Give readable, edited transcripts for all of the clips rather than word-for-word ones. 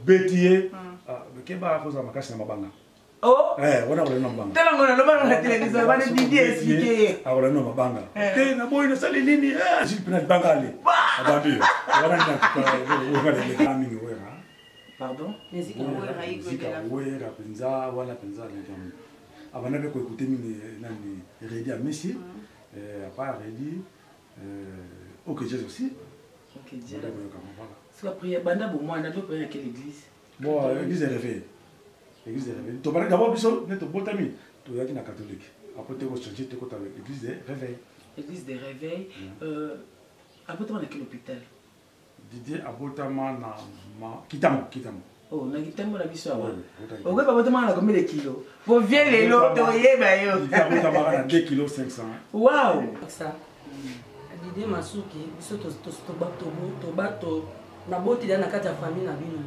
bétier. Qu'est-ce que vous avez fait mabanga? Oh, on a le nom mabanga. Tellement on a le nom de la télévision, on va le Didier expliquer. Ah, on a le nom mabanga. Eh, na boy na sali nini? Ah, j'ai pris bangali. Abandu. On a le caminho wera. Pardon? Musique wera penza wala penza le jamu. Abana be ko écouter mini nani Redi à Messi. À part Redi OK Jésus aussi. OK Jésus. C'est la prière banda pour moi, on a deux prières à quelle église? Bon, l'église est réveillée. L'église est réveillée. Tu parles d'abord, biso, tu botami. Tu es catholique. Après, tu vas changer, tu es avec l'église des réveils. L'église des réveils. Abotama dans quel hôpital? Didier Abotama na Kitamo. Oh, na Kitamo na biso avant. Ok, Abotama na combien de kilos? Vous viens les lots, tu es bayo. Abotama na 2 kg 500. Waouh! Ça. Didier Masuki, biso to bato na boti na kati ya famille na bino.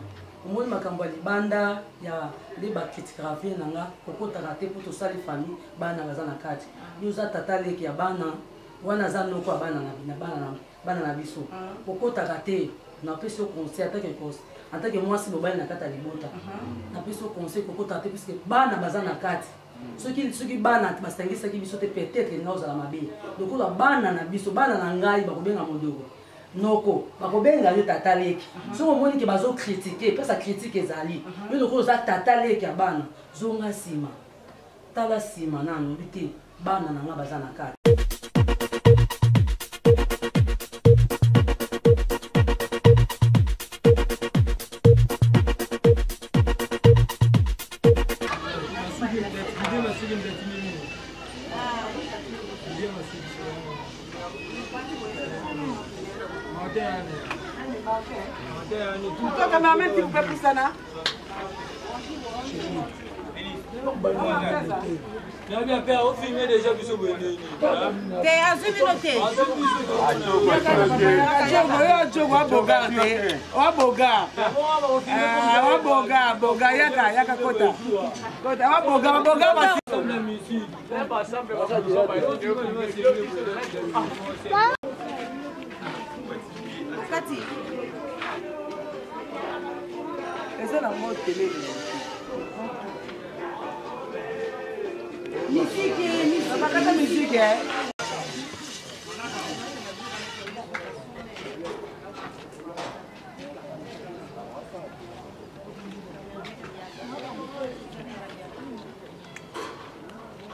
Omoni makambo ya libanda ya nde bakritikaka vie nanga kokotaka te mpo tosali famille bana baza na kati yo oza tata leki ya bana wana aza noko ya bana na biso kokotaka te napesi yo conseil atake mwasi mobali na kati ya libota napesi yo conseil kokotaka te puisque bana baza na kati soki bana basangisaki biso te peut-être nga ozala mabe lokola bana na biso bana na ngai bakobenga modoko noko bakobenga yo tata leki soki omoni ke bazokritike mpesa kritike ezali yo lokola oza tata leki ya bana zonga nsima tala nsima nano obi te bana na nga baza na kati. Cameraman, s'il vous plaît, pour ça, là. Bien fait, on filme déjà plus au bout. T'es à ce minute. C'est la mode télé. Musique,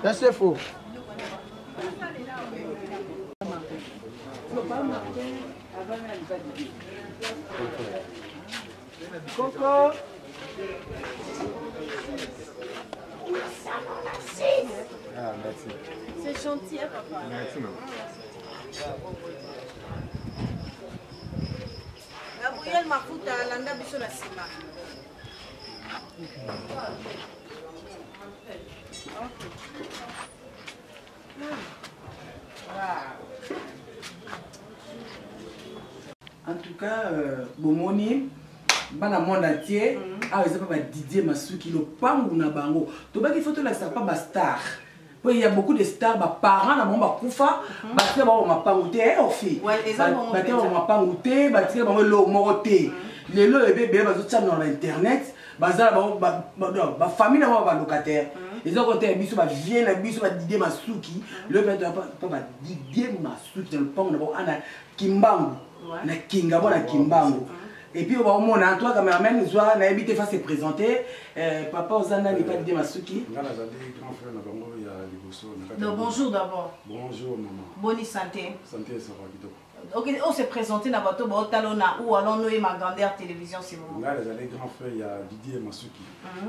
Là, c'est faux. Coco. Ah, merci. C'est gentil, hein, papa. Merci, maman. Gabriel Mafuta, Landa Biso la Sima. En tout cas, Bomoni, bana monde entier, ah, ils pas Didier Masuki, le pangu na bango. Tu vois qu'il faut tout là, ça pas star. Il y a beaucoup de stars, bah parents na bomba kufa, bah tu vois ma pangouté, au fi. Bah tu vois ma pangouté, bah tu vois le moroté. Les lots les bébés, bah tout ça dans l'internet, bah ça bah famille na ba locataire. Les autres côtés biso ba vient na biso ba Didier Masuki, le père pas Didier Masuki le pangu na ba ana kimbangu. Na kinga bona kimbangu. Et puis au moment où toi cameraman soit na habité face se présenter papa Ozana n'est pas Didier Masuki. Donc bonjour d'abord. Bonjour maman. Bonne santé. Santé ça va kitoko. Ok, on s'est présenté dans bateau Talona ou allons-nous et ma grandeur télévision c'est bon. Là les grand frère il y a Didier Masuki.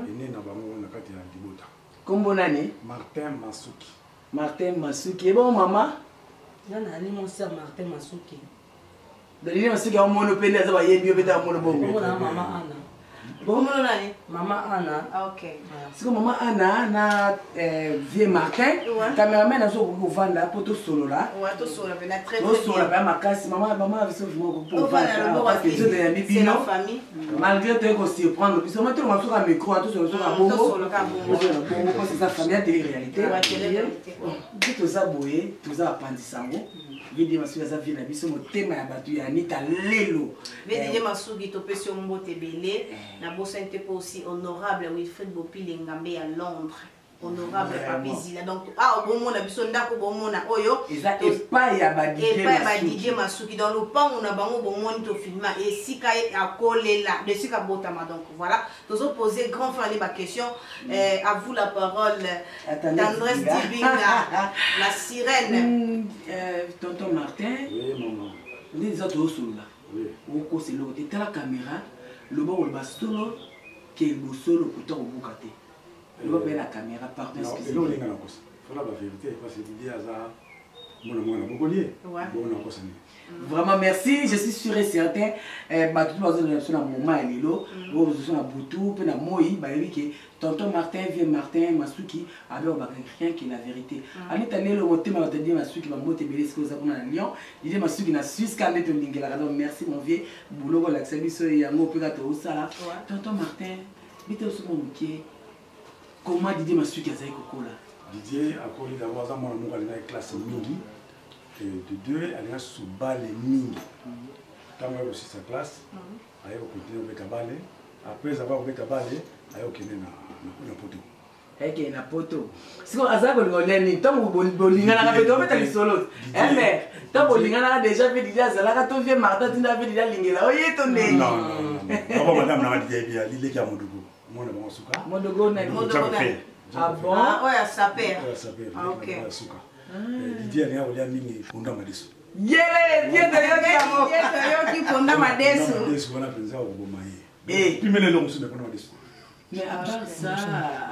Et né na bango na kati ya Libota. Kombo nani? Martin Masuki. Martin Masuki. Et bon maman? Nana ali mon sœur Martin Masuki. Didier Masuki a mon opéné ça va yebi obeta mon bongo. Comment maman Anna? Bon mon nani? Maman Anna. Ah ok. C'est que maman Anna na vieux Martin. Cameraman a zo ko vanda poto solo là. Ouais, tout sur la venait très bien. Solo là makasi maman a vu ça pour parce que je de c'est la famille. Malgré tout qu'on se prendre puis on met tout le monde sur un micro tout sur un bongo. C'est sa famille de réalité. Dit tout ça boyer, tout ça appendisango. Didier Masuki aza vie na biso motema ya bato ya Anita lelo. Didier Masuki topesi mbote belé na bosante po aussi honorable Wilfred Bopile Ngambe à Londres. Honorable Papi Zila. Donc au bon mona biso ndako bon mona oyo et pas ya ba Didier Masuki dans le pan on a bango bon moni to filma et sika a collé là de sika botama. Donc voilà, nous avons posé grand frère les questions. À vous la parole d'Andrés Dibinga, la sirène. Tonton Martin. Oui, maman. Les autres au sol là. Oui. Au c'est le côté la caméra, le bon le solo qui est le solo pour au boucate. Le bon la caméra par non, et là on est dans la cause. Faut la vérité parce que Didier Aza mon beaucoup lié. Bon on a cause. Vraiment merci, je suis sûr et certain. Bah tout le monde sur un moment et lilo, vous sur un boutou, puis na moi, bah il dit que tonton Martin vient Martin Masuki avait au rien qui est la vérité. Anita lelo au thème de dire Masuki va monter belé ce que ça pour na Lyon. Il dit Masuki na Suisse quand est ndingela. Donc merci mon vieux boulot la service ya ngo pe ka to sala. Tonton Martin, bité sur mon pied. Comment Didier Masuki a kokola? Didier a collé d'abord à mon amour à la classe mingi. Et de deux, elle a sous balle mingi. Quand elle a aussi sa classe, elle a continué avec la balle. Après avoir avec la balle, elle a continué na poto. Elle a na poto. Si on a ça pour le lendemain, tant que bolinga na fait tomber les solos. Mais tant bolinga na déjà fait déjà ça là quand on vient Martin tu n'as fait déjà lingela. Oye ton nez. Non. Papa madame n'a dit bien, il est qui a mon dogo. Mon bon suka. Mon dogo na. Ah bon? Ah ouais, ça perd. Ça perd. Ah ok. Suka. Didier a rien mingi ponda madesu. Yele, Dieu de qui ponda madesu. Madesu wana penza oboma ye. Puis mele longo sune ponda madesu. Mais à part ça,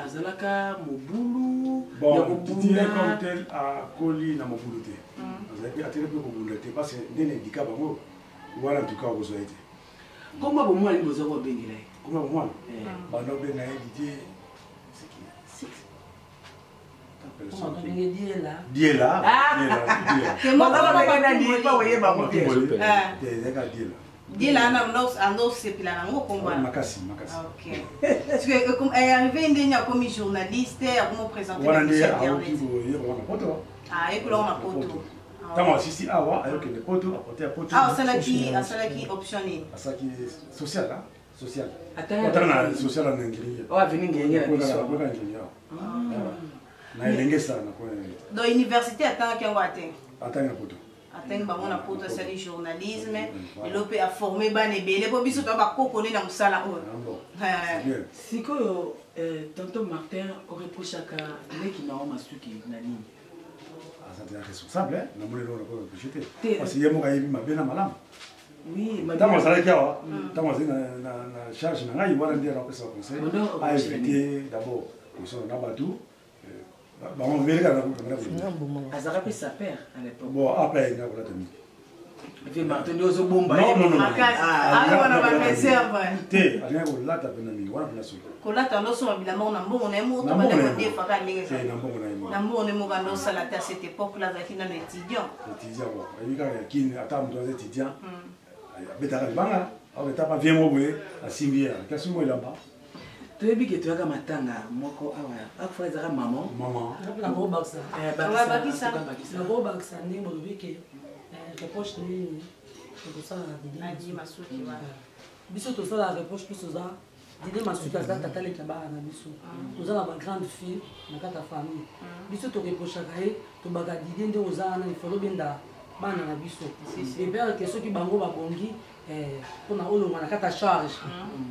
azalaka mobulu. Bon, Didier comme tel a collé na mobulu te. Azalaki atele pe mobulu te parce que ndene dika bango wala en tout cas ozo été. Comment bon moi libozo ko bengela? Comment moi? Bando benga Didier. Dieu là. Que moi on dit pas voyer ba mo bien. Dieu là ando c'est pila na ngo komba. Makasi. OK. Parce que comme est arrivé ndenya comme journaliste, comme présenter la photo. Ah, et que là on a photo. Tama sisi awa ayo que des photos apporter photo. Ah, ça là qui optionné. Ça qui est social là, social. Attends, social en anglais. Oh, venir gagner la mission. Na elenge sana kwa dans université attend qu'il waté attend na poto attend ba mona poto c'est du journalisme et l'opé a formé ba nebele po biso to ba kokone na musala o siko tonton Martin aurait reproché à qui na Masuki na nini ça c'est responsable na mole lo ko jeter parce que yemo ka yibi mabena malamu oui madame ça là kia tamo na charge na ngai wala ndia na pesa conseil a éviter d'abord ils sont na batu. Bon, on verra la caméra. Azara puis sa père à l'époque. Bon, après il y a la tenue. Il Martin Ozo bomba. Non. Ah, on a pas réserve. Té, rien ko lata penami, wana pena so. Ko lata no so bila mo na mbongo na mo to ba de defa ka ndenge. C'est na mbongo na mo. Na mbongo ne mo ka no sala à cette époque là za kina étudiant. Étudiant bon, il y a qui attend deux étudiants. Betaka banga, on est pas bien mo boye, a simbière, qu'est-ce que moi là-bas? Tu es bien que tu as matanga moko awa akfa ezaka maman na go baksa bakisa na go baksa ni mo bike reproche ni ko ça Didier Masuki wa biso to sala reproche tout ça Didier Masuki azaka tata le kaba na biso to za ba grande fille na kata famille biso to reproche kae to baga Didier nde ozana il faut benda bana na biso et bien que ceux qui bango ba bongi on a olonga na kata charge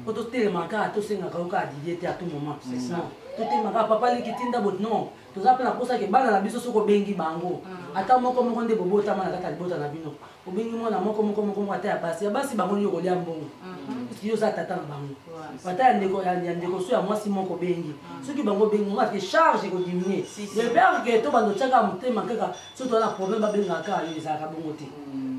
ko to telemaka to senga ka Didier te à tout moment c'est ça to telemaka papa li kitinda bot non to za pena posa ke bana na biso soko bengi bango ata moko nde bobota mana kata bota na bino obengi mona moko ata ya basi bango ni kolia mbongo yo za tata na bango ata ya ndeko so ya mwasi moko bengi soki bango bengi mo ate charge ko diminuer le père que to bando tsaka mutema kaka so to na problème ba benga ka yo za ka bongo te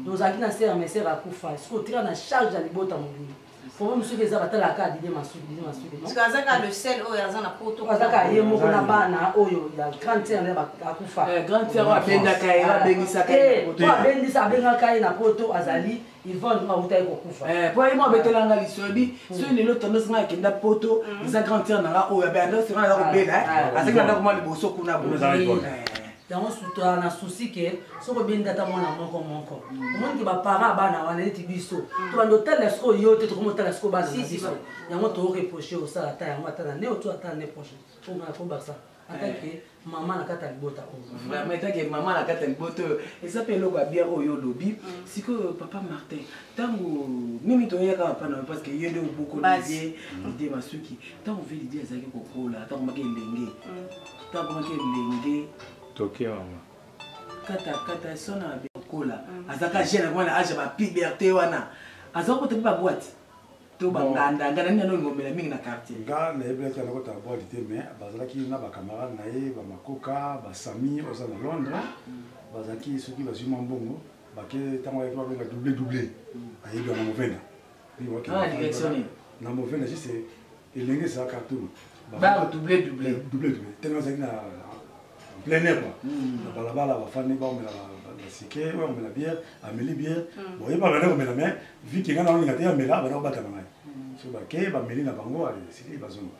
donc ça qui na sert mais sert à kufa ce que tira na charge à libota mobili pour monsieur que ça va tala ka Didier Masuki parce que azaka le sel o ya za na poto azaka ye moko na bana oyo ya grande sœur na ba kufa grande sœur a benda kai ba bengisa kai to abendisa benga kai na poto azali ils vont nous autai ko kufa pour moi betelanga lisobi so ni lo tondo singa kenda poto za grande sœur na la oyo ba ndo singa na ko bela azaka na ko mali boso kuna bo yango sutoa na souci ke soko obeni tata mwana moko omoni ke baparent bana wana neti biso tobanda otala siko yo te tokoma otala siko bana na biso yango toreproche osala ata yango ata na ne oto ata ne proche omona kobakisa atake mama na kata libota vraiment atake mama na kata libota eza mpe eloko ya bien oyo olobi sikoyo papa Martin ntango mimi toyaka bapana parce que ye nde obokolidie Didier Masuki ntango ve Didier azalaki kokola ntango maki elenge toke mama kata sona kokola azalaka jeune wana age ba puberté wana azalaka kotepi baboite to banganda nini anongomela mingi na quartier nga nayebi na kota boite te mais bazalaki na bakamarade na ye bamakoka basami oza na Londres bazalaki soki bazwi mwa mbongo bake ntango ayaki babenga double ayebi na movenda na movenda juste elenge ezalaka tu double tellement bazalaki na plein air quoi na balabala bafandi baomela basike baomela bière ameli bière bon ye babanda komela mais vi kenga na olinga te amela bana kobatana ngai so bake bameli na bango sili bazonga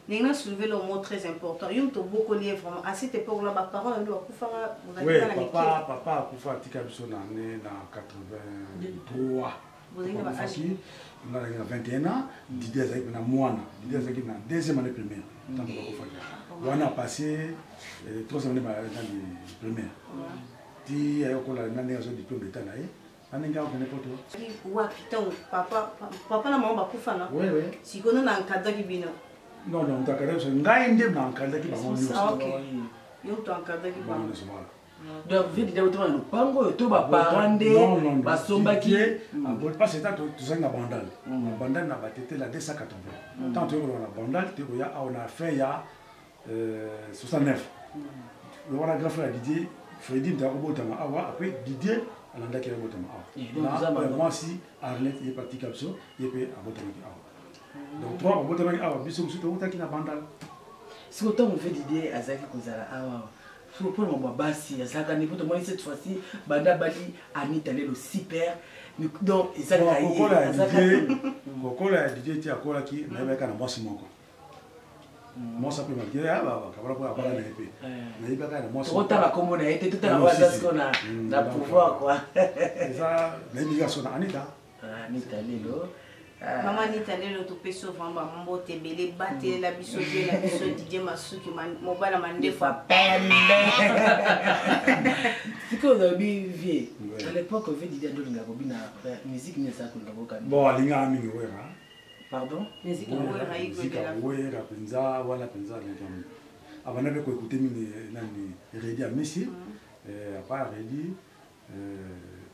Néna soulevé le mot très important. Yum to beaucoup lié vraiment. À cette époque-là, mes parents nous akufanga. Oui, papa akufa tika biso na année na 83. Vous avez pas âgé. On a 21 ans. Didier azaki na mwana. Didier azaki na deuxième année primaire. Tant que akufa. On a passé 3 années dans les primaires. Ti ayokola na ndenge zo diplôme d'état na ye. Anenga ko ne poto. Wa piton papa na mama bakufa na. Oui. Sikono na nkada kibino. Non, on t'a carré, ngai nde na nkada ki bango nyonso. Ah, OK. Yo to nkada ki bango. Donc vite de autour no pango to ba parande basombaki pas c'est tant tout ça na bandal. Bandal na batete la 280. Tant que on a bandal, tu vois on a fait ya 69. Le voilà grand frère Didier, Freddy Ndakobotama awa après Didier alanda ki botama awa. Moi si Arlette est parti comme ça, il peut abotama ki awa. Donc toi on botama ki awa biso musuto utaki na bandal. Si autant on fait Didier azaki kozala awa. Faut pour moi basi azaka ni pour moi cette fois-ci banda bali Anita le super donc ezaka kokola Didier ti akola ki na beka na mwasi moko. Mwasi pe makie aba kabala kwa abala na epe. Na ibaka na mwasi. Otala kombo na ete tout à la na pouvoir quoi. Ça na ibika sona Anita. Anita lelo. Maman Anita lelo to peso vamba mambo tebele batele la biso Didier Masuki mobala mandefa pembe. C'est que vous avez vu à l'époque on fait Didier Ndolinga kobina musique ni ça ko ngabo. Bon alinga mingi wera. Pardon? Musique wera musique wera penza wala penza njamu. Abana be ko écouter mini nani Redi à Messi à part Redi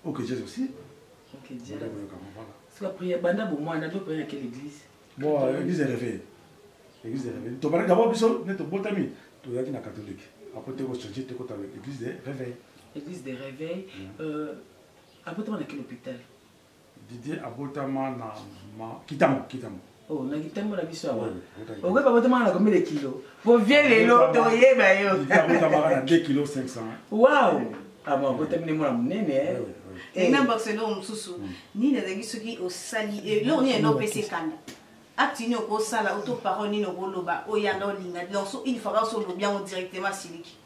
OK Jazz aussi. OK Jazz. C'est la prière banda bo moi na do prière à quelle église? Bon église de réveil. Église de réveil. To parler d'abord biso neto botami to yaki na catholique. Après tu vas changer tu côté avec église de réveil. Église de réveil abotama na quel hôpital? Didier abotama na Kitamo. Oh na Kitamo na biso awa. Okoka abotama na combien de kilos? Bo vieux lelo to yeba yo. Abotama na 2 kg 500. Wow. Ama abotamine mwana munene Et na Barcelone mususu ni na dagi soki osali et là on est no PC kanda. Atini ko sala auto parole ni no boloba oyanda olinga donc so il faudra so lo bien directement siliki.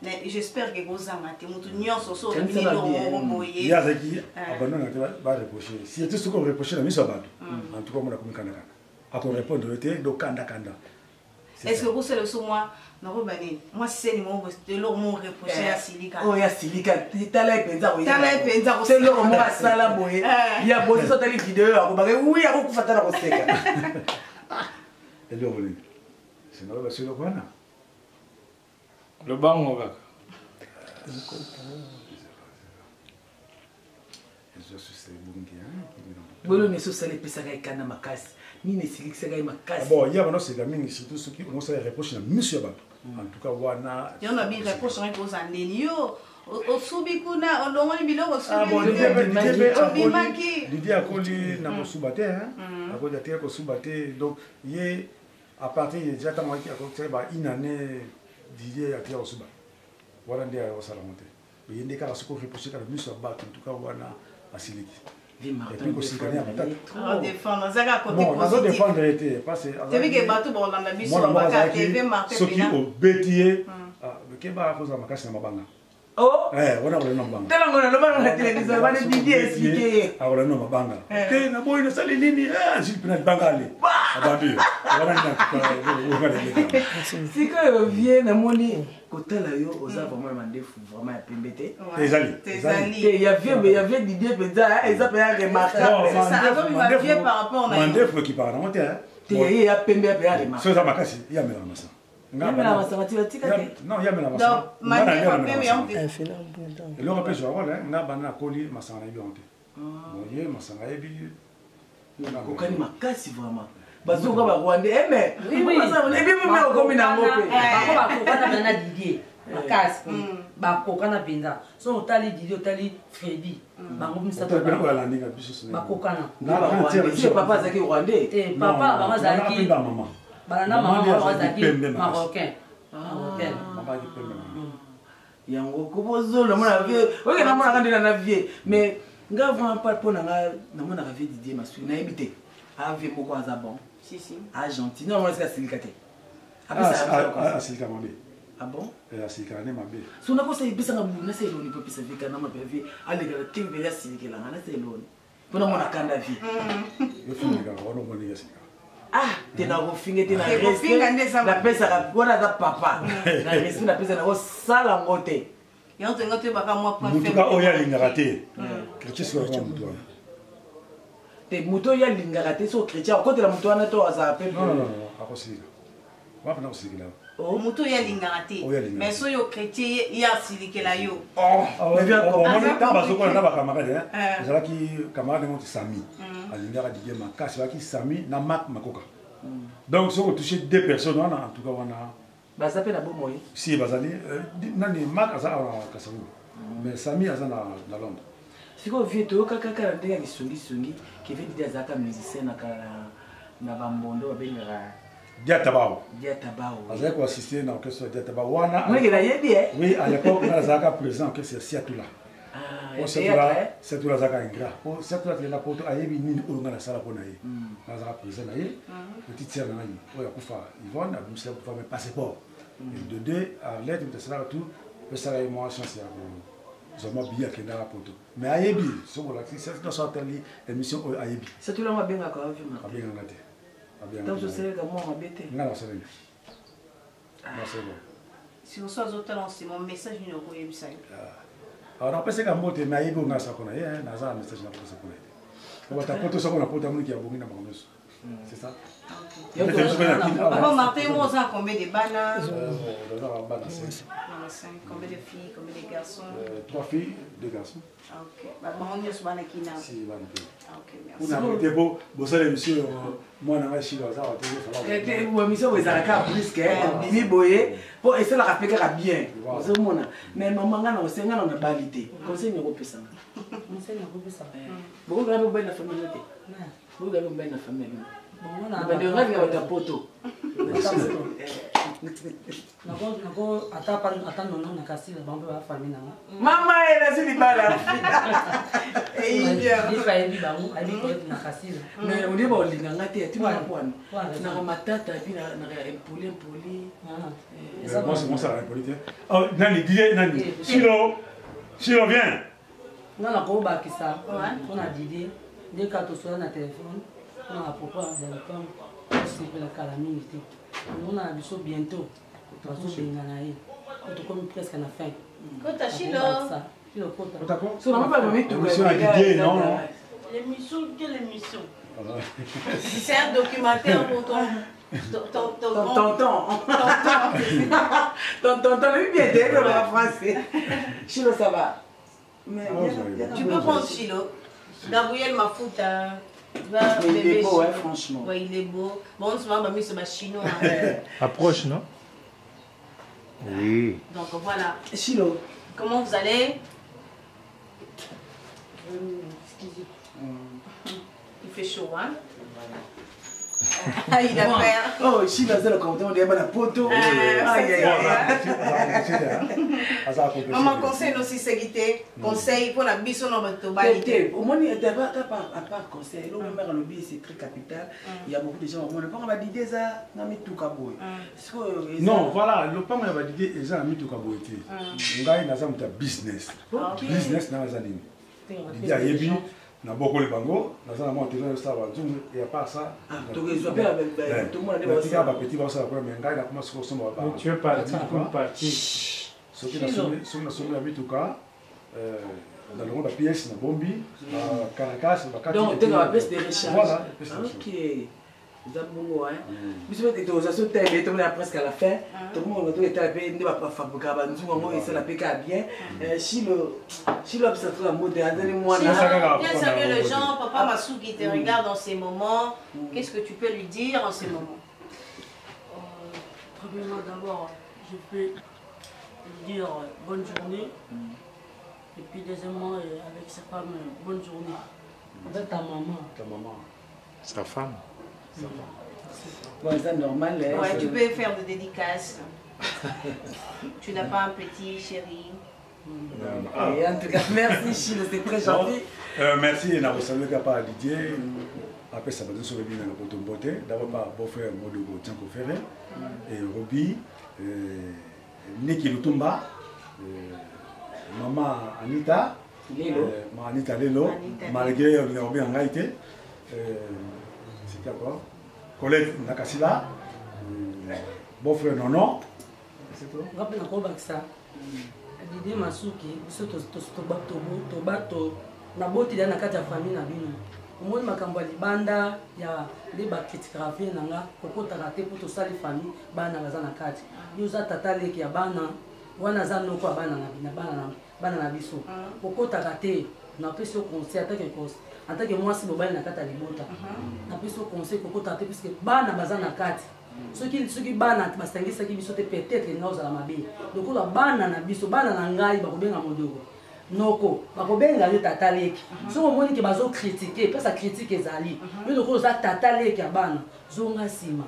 Mais j'espère que vous en avez mutu nyonso so le mini do moye. Ya zaki abandon na ba reprocher. Si tu ce qu'on reprocher la mise à bas. En tout cas moi na komikana kana. Ako répondre était do kanda. Est-ce que vous savez le moi non bani moi c'est ni mon de leur mon reprocher à Silika. Oh ya Silika tala penza ko. Tala penza ko. C'est leur moi sala boye. Ya bosi so tali vidéo ako ba oui ako kufatana ko seka. Et le rôle. C'est non ba selo kwana. Le bango kaka. Bolo ne so sala pesaka ikana makasi. Ni ne silikisaka makasi. Bon, il y a maintenant c'est la mine surtout ceux qui on s'est reproché na monsieur Bato. En tout cas wana. Il y en a bien reproché rien pour ça yo. O subi kuna olongoni biloko subi. Ah bon, Didier akoli na ko subate hein. Akoli atia ko subate donc yé à partir déjà tant qui akoli ba une année Didier atia ko subate. Voilà ndia o sala monter. Il y a des cas qui reproché ka monsieur Bato en tout cas wana asiliki. Et puis aussi gagner on défend ça côté positif. Non, on défendre été parce que tu veux que bateau bon dans la mission on va TV Martin ceux qui ont bétier keba koza makasi na mabanga. Oh, Wana wala na mabanga. tellement on a le mal na télévision, va Didier expliquer. Wala na mabanga. Te na boy na sali nini? S'il pina bangale. Abandu. Wana na Si quand vient na moni kotala yo oza vraiment mandefu vraiment ya pembete. Tezali. Il y avait Didier Penza, et ça peut être remarquable. C'est ça, avant il m'a vieux par rapport à Mandefu qui parle monter. Il y a pembe ya remarquable. So za makasi ya mela masa. Ngamba na masama tika te. Non, ya mela masa. donc mandefu apembe yango Et là on peut jouer rôle nga bana koli masanga yebi onte. Boye masanga yebi. Kokani makasi vraiment. Bazoka ba Rwanda mais ça et puis même comme na ngope. bakokana bana Didier makasi bakokana mpenza so otali Didier otali Freddy bango misato bakokana Si papa azaki Rwandais. te papa bango azalaki maman. balanda mama bango azalaki marocain Maman qui pembe. Yango kobozolo mona vie. OK na mona kandina na vie mais nga vraiment pas pour na mona vie Didier Masui na ebité. Ave moko aza bon. si Ah gentil. Non moi c'est silika te. Silika mabe. Ah bon? Silika ne mabe. So na kosa ibisa ngabu na selo ni popisa vika na mabe ale ga TV ya silika la na selo ni. Pona mona kanda vie. Yo finga wana moni ya silika. Ah, tena kofinga tena kofinga nde respect. La pesa ka wana za papa. Na respect na pesa na ko sala ngote. yango tenga te baka moi point Mutuka oya lingaka te. Chrétien sur le mutuka. Te moto ya lingaka te so chrétien côté la moto wana to aza pe. Non, akosika. Wapi na kosika là. moto ya lingaka te mais so yo chrétien ya silikela yo Mais bien on bazoko na bakamaka hein. Ezalaki camarade monte Sami. Alingaka Didier makasi waki Sami na Marc Makoka. Donc si on touche deux personnes en tout cas on a Baza pe na bo moyi. si bazali nani Marc aza à Kasavu. Mais Sami aza na Londres. Siko vie to kaka kala ndenge kisongi qui veut dire azaka musicien na kala na bambondo babengaka Diatabao. Diatabao. Azali ko assister na orchestre Diatabao wana. Moi na yebi Oui, à l'époque on azaka présent que c'est Siatula. Ah, Siatula zaka ingra. Oh Siatula tena poto ayebi nini olonga na sala pona ye. Azaka présent na ye. Petite sœur na ye. Oya kufa Yvonne a bimsela pour faire passeport. Et de deux à l'aide de cela tout peut ça y moi chance ya zoma biya kenda poto. Mais ayebi so ko la c'est dans sa télé émission ayebi. C'est tout le monde benga ko avi ma. Abenga ngate. Donc je sais que moi mabete. Ngala sala. Ah c'est bon. si on soit autant c'est mon message ni ko yebisa yo Alors après c'est comme moté mais ayebi nga sa kona ye na za message na sa kona. On va poto so ko na poto muni ki abongi na bango. C'est ça. Bon, Martin, moi, ça combien de bananes? Combien de filles, combien de garçons? 3 filles, 2 garçons. Ok. Bah, on est sur Banakina. Si, Banakina. Ok, merci. On a été beau, ça l'émission, moi, on a réussi dans ça. L'émission, vous avez un plus que Bibi Boye, pour essayer de rappeler qu'elle a bien. Mais maman, on a une validité. Conseil ne repose ça. Conseil ne repose ça. Vous avez une bonne famille. Vous avez une bonne famille. Nako ata nono na kasi la bambe ba famille na mama ela sili bala ndifa yebi bango ali ko na kasi mais on dit ba olinga ngati ti ba pwana na ko matata puis na empoli moi c'est moi ça la empoli oh nani Didier nani Chilo viens na ko ba kisa on a Didier dès que tu sois na téléphone on a propos d'alcool c'est la calamité on a biso bientôt tu comme presque à la fin. Kota Chilo. So on va pas mettre l'émission à Didier non. L'émission quelle émission? C'est un documentaire pour ton tonton lui bien dire dans la français. Chilo ça va. Mais tu peux prendre Chilo. Gabriel Mafuta. Il est beau, franchement. Ouais, il est beau. Bon, on se voit, mais c'est chinois. Approche, non? Oui. Donc voilà. Chilo. Comment vous allez? Il fait chaud, hein? Ah, il a peur. Oh, Chine, c'est le commentaire, on dit, la poteau. Maman, conseil aussi, sécurité. Conseil pour la biso dans votre balité. Au moins, à part conseil, le mère lobby, c'est très capital. Il y a beaucoup de gens, on n'a pas d'idée, ça, n'a mis tout caboué. Non, voilà, le pas m'a dit, ils ont mis tout caboué. On gagne dans business. Business, dans les années. Il y a Yebi. Na beaucoup les bango, dans un moment il ça va et à part ça, tout le monde a petit gars petit va ça après mais gars il a commencé à consommer Mais tu es parti pour partir. Ce qui n'a sommet à Bituka dans le monde à pièce na bombi, Caracas, donc tu as la pièce de recharge. Voilà, OK. Zabungo hein. Biso te osaso tebe to na presque à la fin. Tout le monde était tapé ne va pas fabriquer ba nzungu ngo et ça la péka bien. Chilo ça la mode dernier mois là. Bien saluer les gens, papa Massou qui te regarde dans ces moments. Qu'est-ce que tu peux lui dire en ces moments? Premièrement d'abord, je peux lui dire bonne journée. Et puis deuxièmement avec sa femme bonne journée. Avec ta maman. Ta maman. Sa femme. Bon, c'est normal. Ouais, tu peux faire des dédicaces. Tu n'as pas un petit chéri. Et en tout cas, merci Chilo, c'est très gentil. Merci, et nous saluons par Didier. Après, ça va nous sauver dans le beauté. D'abord, par beau-frère Modogo Tianko Ferré, et Roby, Niki Lutumba, maman Anita, maman Anita Lelo, malgré Roby en Haïti. C'est quoi? Colette Nakasila, beau-frère Nono. C'est tout. Rappelez encore ça. Didier Masuki, biso to na boti na kati ya famille na bino. Omoni makambo libanda ya les bakritikravie nanga kokota raté pour to sali famille bana baza na kati. Yoza tata leki ya bana wana za noko bana na bana na biso. Kokota raté na peso conseil attaque conseil. En tant que moi si mobile na kata libota. Na peso conseil kokota raté puisque bana baza na kati. Soki bana basangisa ki biso te peut-être ngauza la mabe. Donc la bana na biso bana na ngai bakobenga modogo. Noko bakobenga le tata leki. So omoni ke bazo critiquer, pas ça critique ezali. Mais donc za tata leki ya bana zonga sima.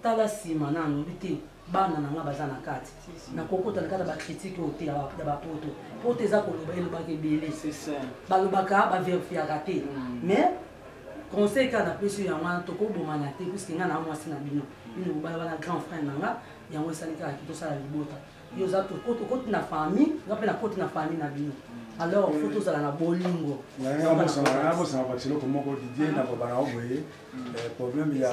Tala sima nano bité bana na nga baza na kati. Na kokota na kata ba critique ote ya ba poto. Poto za ko loba eloba ke belé. C'est ça. Ba lobaka ba vérifier raté. Mais conseil quand apprécié ya wana toko bomana te puisque nga na mwasi na bino. Bino ba na grand frère nanga ya mwasi alika ki to sala libota. Yo za to koto na famille, nga pe na koto na famille na bino. Alors photo za na bolingo. Na nga ça va passer comme ko Didier na bana oboye. Problème ya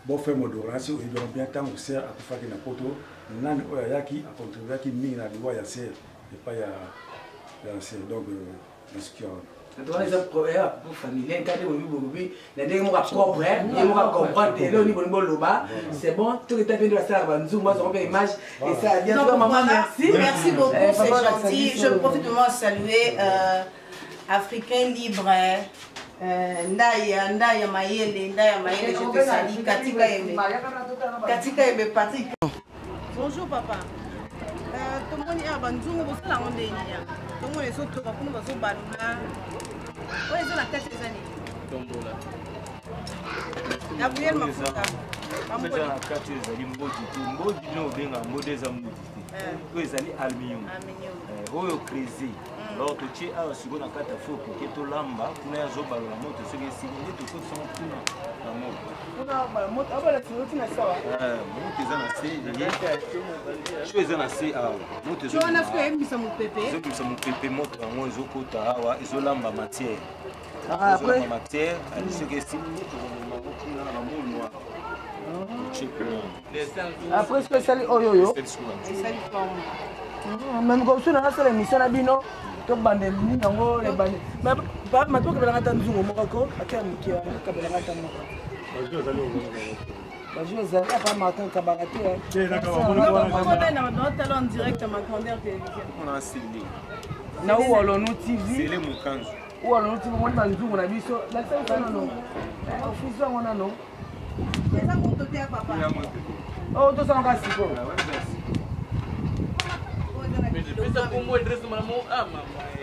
beau-frère Modorasi il doit bien tant au ser à faire que na poto nani oya yaki a contribuer ki mingi na liwa ya ser et pas ya ser donc ce qui Dans les problèmes pour famille, quand les gens vont propre, ils vont comprendre, et là, au niveau de l'Oba, c'est bon, tout est venu à ça, nous, moi, on fait l'image, et ça vient de maman, merci. Merci beaucoup, c'est gentil. Je profite de moi saluer Africain Libre, Ndaya Mayele, je te salue, Katika Ebe Patrick. Bonjour papa. Tout le monde est à Banzou, vous êtes là, on est là. Tout le monde est sur le toit, vous êtes là. Oui, ils ont la tête des années. Tombola. Gabriel Mafuta. Déjà la carte ezali mbodi tu mbodi no benga mbodi za mbodi ko ezali aluminium oyo creuser alors to tie a siko na kata fo ke to lamba kuna ya zoba la moto soki esili to ko son kuna na moto kuna ba moto abala tino tina sawa moto eza na se cho eza na se a moto ezo cho na fo emisa mu pepe ezo kimisa mu pepe moto yango ezo kota awa ezo lamba matière après matière ali soki esili to kuna na mono après ce que ça oyoyo même comme ça na sala mission na bino to bande ni nango le bande mais pas ma to ka ngata nzungu moko aka miki ka bela ngata moko bajo za pas matin ka bagati na talent direct à ma grandeur télévision on a cédé na uolo no TV c'est les mukanzo uolo no TV mo na nzungu na biso la sala non office ngona non eza moto te ya papa oh to sana kasi ko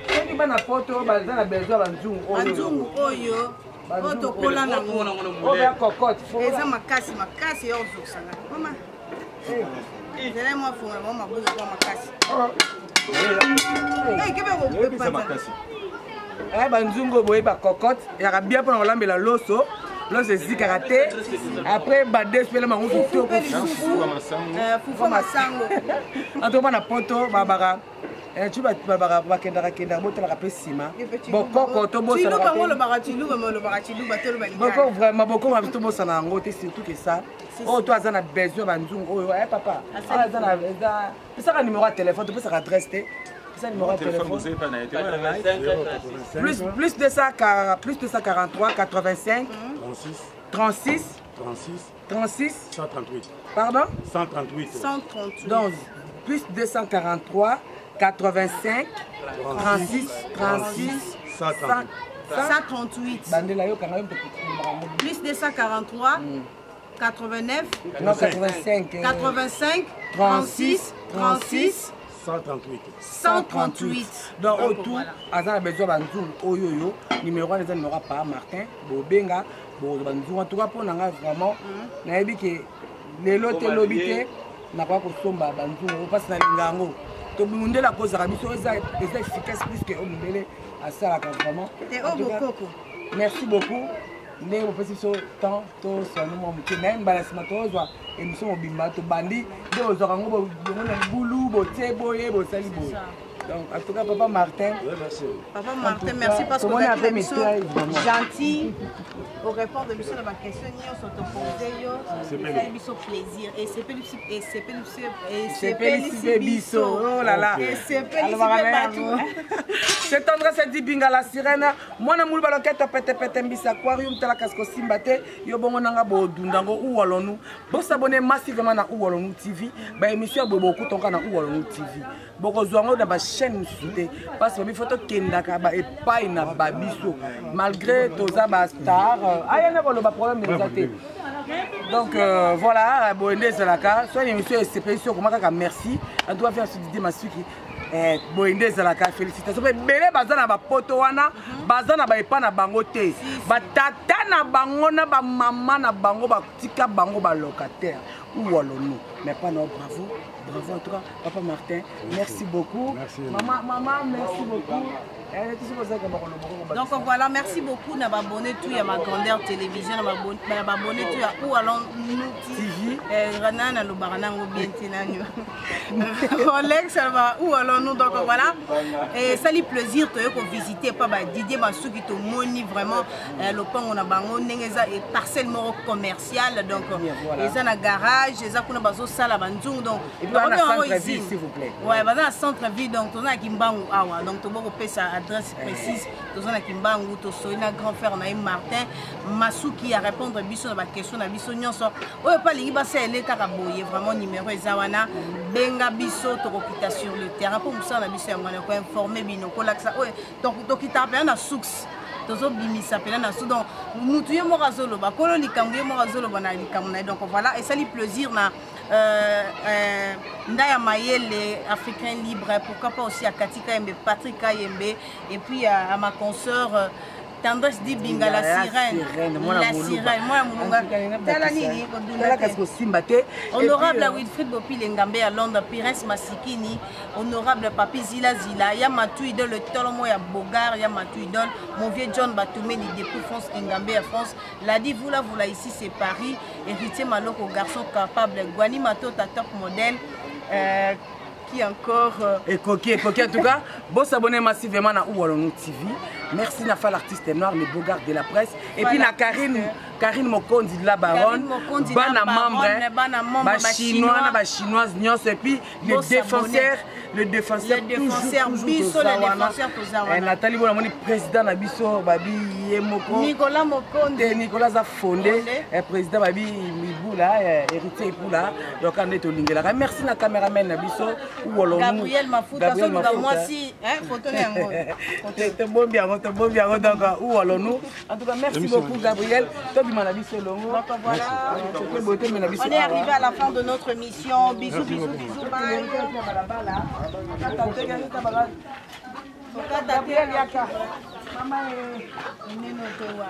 Eki bana poto baza na besoin banzungu oyo. Banzungu oyo oyo tokola nango eza makasi makasi yo ozosanga mama nzela mwa funga mwa mabuza kwa makasi kebe kopepanza banzungu boye bacocotte yaka bien mpona kolambela loso loso ezikaka te après badespele mango kitoko fufu masango antoko na poto babaka tu bakendaka botalaka mpe nsima bokoko tobosanaaboko vraiment boko mabi tobosana yango te surtout que ça oyo to aza na besoin banzungu oyo papa pesaka numéro ya téléphone topesaka adresse te pesa numéro ya téléphone plus 243 85 36 138. Pardon 138. Donc plus 243 85 36 36 138 plus 243 89 85 36 36 138 donc au tout aza na besoin banzungu oyo numéro wana eza numéro pa Martin bobenga banzungu en tout cas mpona nga vraiment nayebi ke lelo te lobi te nakoka kosomba banzungu mpasi nalinga yango tobundela kozaka biso eza efficace plus ke omundele asalaka vraiment merci beaucoup ndenge bopesi biso temps tosanu mwa moke naye mbala nsima tozwa émission mobimba tobandi nde ozwaka yango bongo na libulu botie boye bosali boye. Donc, en tout cas, Papa Martin. Papa Martin, merci parce que vous êtes gentil. Au répondre de ma question, nous sommes opposés. C'est un plaisir. Et c'est Pélissibiso. Oh là là. Et c'est Pélissibiso. C'est tendresse dit binga la sirène. Moi, je suis en train de aquarium, la casco simbate. Yo bongo nanga bo dundango ou allons-nous. Bon s'abonner massivement à ou allons-nous TV. Bah émission beaucoup ton canal ou allons-nous TV. Beaucoup zouango dans ma chaîne soutée. Parce que mes photos kendaka ba et pas na babiso. Malgré toza ba star. Ah y a pas problème de les. Donc voilà, Boende Zalaka. Soit l'émission est CPI sur comment merci. On doit faire ce dit ma suki. Boende Zalaka, félicitations. Belé bazana ba poto wana, bazana ba epa na bango te. Ba tata na bango na ba maman na bango ba tika bango ba locataire. Ou allons-nous? Mais pas non, bravo. Bravo en tout cas, Papa Martin. Merci beaucoup. Merci. Maman, merci beaucoup. Donc voilà, merci beaucoup d'avoir abonné tout à ma grandeur télévision, d'avoir abonné tout à où allons-nous TV. Renan le baranango bien tinanyo. Rolex où allons-nous donc voilà. Et ça lui plaisir de visiter pas Didier Massou qui te moni vraiment le pan on a bango nengeza et parcelle moro commercial donc ils ont un garage, ils ont bazo sala banzung donc et dans la centre-ville s'il vous plaît. Ouais, dans la centre-ville donc on a Kimbangu awa donc to boko pesa adresse précise tous on a Kimbangu to soina grand frère na Martin Massou qui a répondre biso na ba question na biso nyonso oyo pa lingi ba sele kaka boye vraiment numéro ezawana benga biso to kopita sur le terrain pour musa na biso ngwana ko informer bino ko laksa oyo donc to kitapa na source tozo bimisa pela na sou donc mutu ye mo razolo ba kolo likambu ye mo razolo bana likambu na donc voilà et ça lui plaisir na Ndaya Mayele africain libre pourquoi pas aussi à Katika Yembe Patrick Yembe et puis à ma consoeur Tendresse dit binga la sirène moi honorable Wilfried Bopi Lengambe à Londres Pires Masikini honorable Papi Zila Yamatu idole le tolomo ya Bogar Yamatu idole mon vieux John Batoumeni depuis France Lengambe à France l'a dit vous là ici c'est Paris héritier Maloko garçon capable Guani Matota top modèle qui encore et coquille en tout cas bon s'abonner massivement à Ouallon TV. Merci Nafa l'artiste noir les beaux gars de la presse et puis na Karine Mokondi de la baronne bana membre ba chinois na ba chinoise nyonso et puis le défenseur biso le défenseur tozawana Nathalie bona moni président na biso babi yemoko Nicolas Mokondi Nicolas a fondé président babi Ibula héritier Ibula donc on est au lingela merci na caméraman na biso ou Gabriel Mafuta so moi si photo yango c'est bon bien donc où allons-nous en tout cas merci beaucoup Gabriel voilà on est arrivé à la fin de notre émission bisous bye Mama neno to wa.